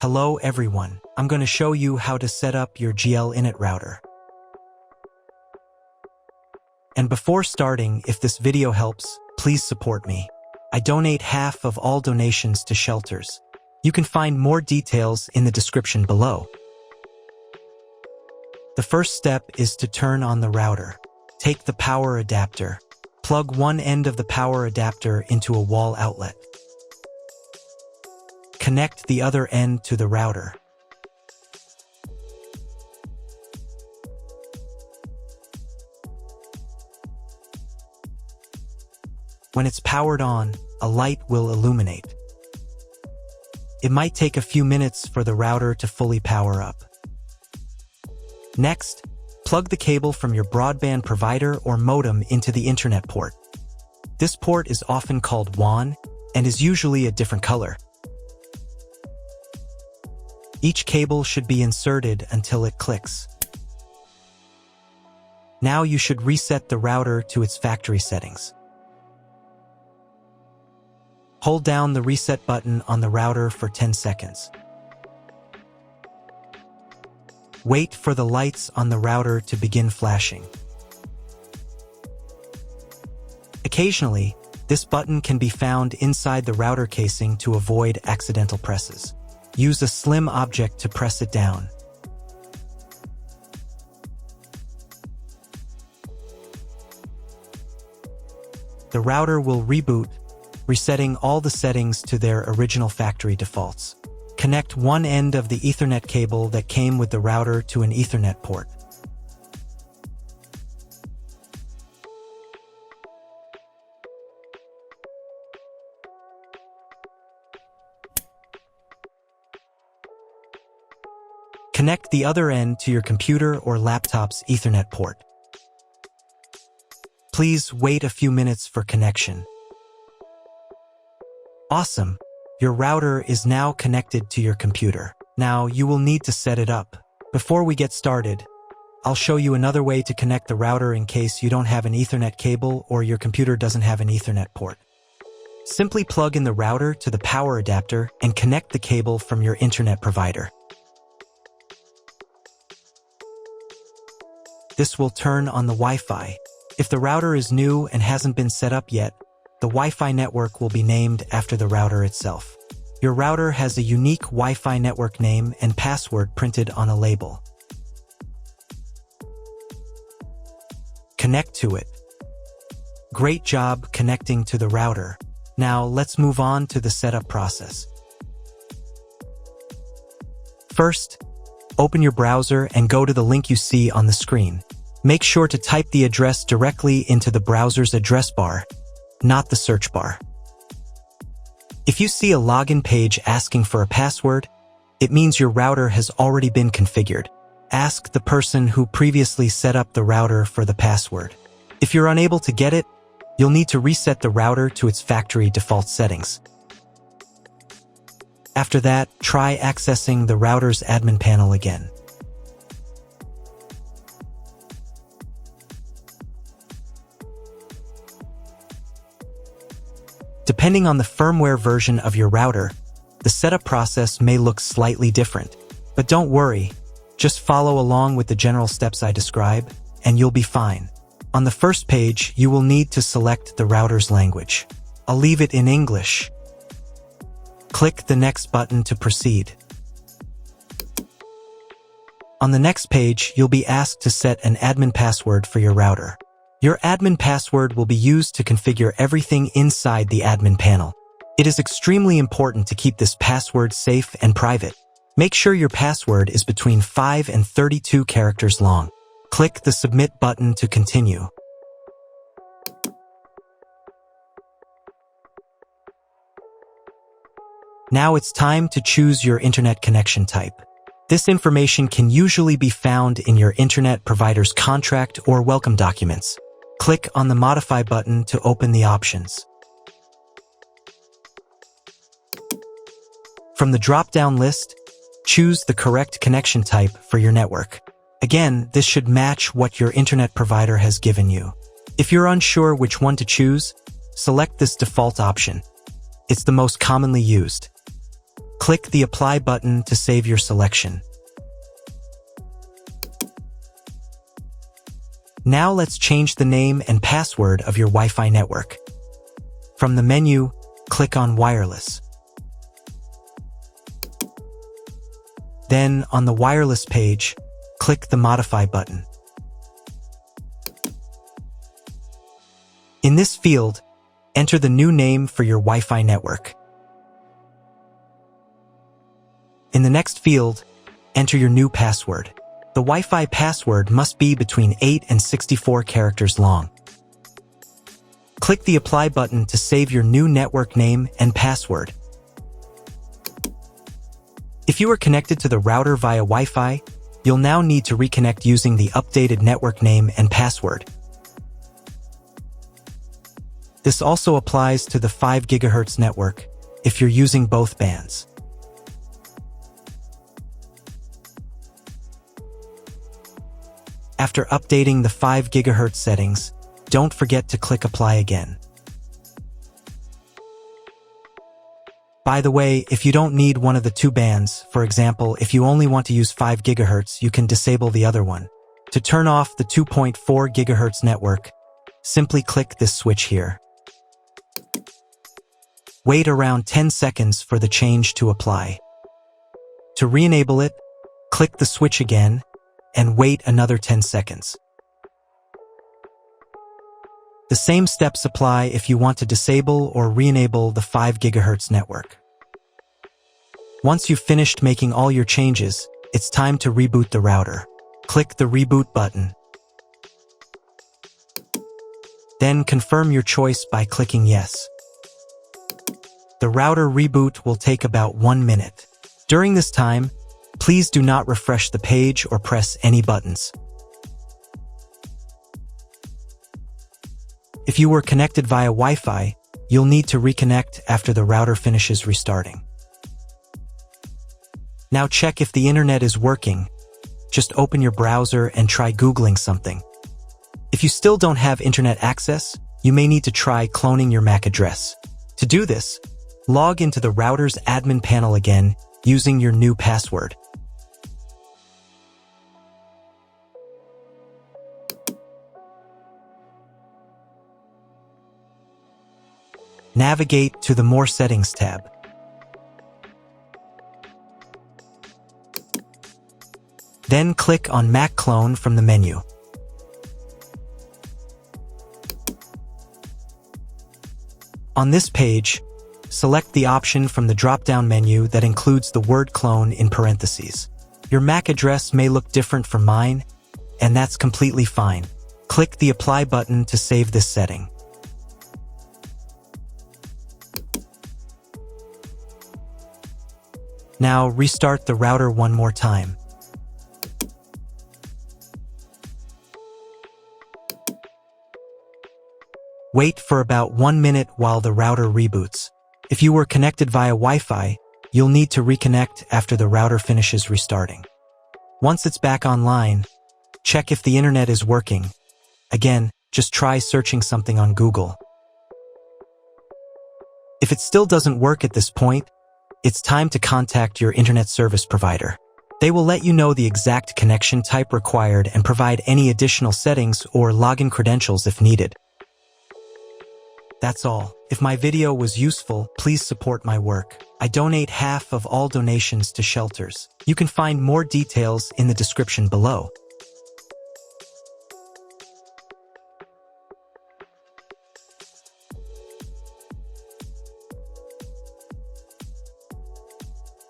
Hello everyone, I'm going to show you how to set up your GL.iNet router. And before starting, if this video helps, please support me. I donate half of all donations to shelters. You can find more details in the description below. The first step is to turn on the router. Take the power adapter. Plug one end of the power adapter into a wall outlet. Connect the other end to the router. When it's powered on, a light will illuminate. It might take a few minutes for the router to fully power up. Next, plug the cable from your broadband provider or modem into the internet port. This port is often called WAN and is usually a different color. Each cable should be inserted until it clicks. Now you should reset the router to its factory settings. Hold down the reset button on the router for 10 seconds. Wait for the lights on the router to begin flashing. Occasionally, this button can be found inside the router casing to avoid accidental presses. Use a slim object to press it down. The router will reboot, resetting all the settings to their original factory defaults. Connect one end of the Ethernet cable that came with the router to an Ethernet port. Connect the other end to your computer or laptop's Ethernet port. Please wait a few minutes for connection. Awesome! Your router is now connected to your computer. Now you will need to set it up. Before we get started, I'll show you another way to connect the router in case you don't have an Ethernet cable or your computer doesn't have an Ethernet port. Simply plug in the router to the power adapter and connect the cable from your internet provider. This will turn on the Wi-Fi. If the router is new and hasn't been set up yet, the Wi-Fi network will be named after the router itself. Your router has a unique Wi-Fi network name and password printed on a label. Connect to it. Great job connecting to the router. Now let's move on to the setup process. First, open your browser and go to the link you see on the screen. Make sure to type the address directly into the browser's address bar, not the search bar. If you see a login page asking for a password, it means your router has already been configured. Ask the person who previously set up the router for the password. If you're unable to get it, you'll need to reset the router to its factory default settings. After that, try accessing the router's admin panel again. Depending on the firmware version of your router, the setup process may look slightly different. But don't worry, just follow along with the general steps I describe, and you'll be fine. On the first page, you will need to select the router's language. I'll leave it in English. Click the next button to proceed. On the next page, you'll be asked to set an admin password for your router. Your admin password will be used to configure everything inside the admin panel. It is extremely important to keep this password safe and private. Make sure your password is between 5 and 32 characters long. Click the Submit button to continue. Now it's time to choose your internet connection type. This information can usually be found in your internet provider's contract or welcome documents. Click on the Modify button to open the options. From the drop-down list, choose the correct connection type for your network. Again, this should match what your internet provider has given you. If you're unsure which one to choose, select this default option. It's the most commonly used. Click the Apply button to save your selection. Now let's change the name and password of your Wi-Fi network. From the menu, click on Wireless. Then, on the Wireless page, click the Modify button. In this field, enter the new name for your Wi-Fi network. In the next field, enter your new password. The Wi-Fi password must be between 8 and 64 characters long. Click the Apply button to save your new network name and password. If you are connected to the router via Wi-Fi, you'll now need to reconnect using the updated network name and password. This also applies to the 5 GHz network if you're using both bands. After updating the 5 GHz settings, don't forget to click Apply again. By the way, if you don't need one of the two bands, for example, if you only want to use 5 GHz, you can disable the other one. To turn off the 2.4 GHz network, simply click this switch here. Wait around 10 seconds for the change to apply. To re-enable it, click the switch again and wait another 10 seconds. The same steps apply if you want to disable or re-enable the 5 GHz network. Once you've finished making all your changes, it's time to reboot the router. Click the Reboot button. Then confirm your choice by clicking Yes. The router reboot will take about 1 minute. During this time, please do not refresh the page or press any buttons. If you were connected via Wi-Fi, you'll need to reconnect after the router finishes restarting. Now check if the internet is working. Just open your browser and try Googling something. If you still don't have internet access, you may need to try cloning your MAC address. To do this, log into the router's admin panel again using your new password. Navigate to the More Settings tab. Then click on MAC Clone from the menu. On this page, select the option from the drop-down menu that includes the word clone in parentheses. Your MAC address may look different from mine, and that's completely fine. Click the Apply button to save this setting. Now restart the router one more time. Wait for about 1 minute while the router reboots. If you were connected via Wi-Fi, you'll need to reconnect after the router finishes restarting. Once it's back online, check if the internet is working. Again, just try searching something on Google. If it still doesn't work at this point, it's time to contact your internet service provider. They will let you know the exact connection type required and provide any additional settings or login credentials if needed. That's all. If my video was useful, please support my work. I donate half of all donations to shelters. You can find more details in the description below.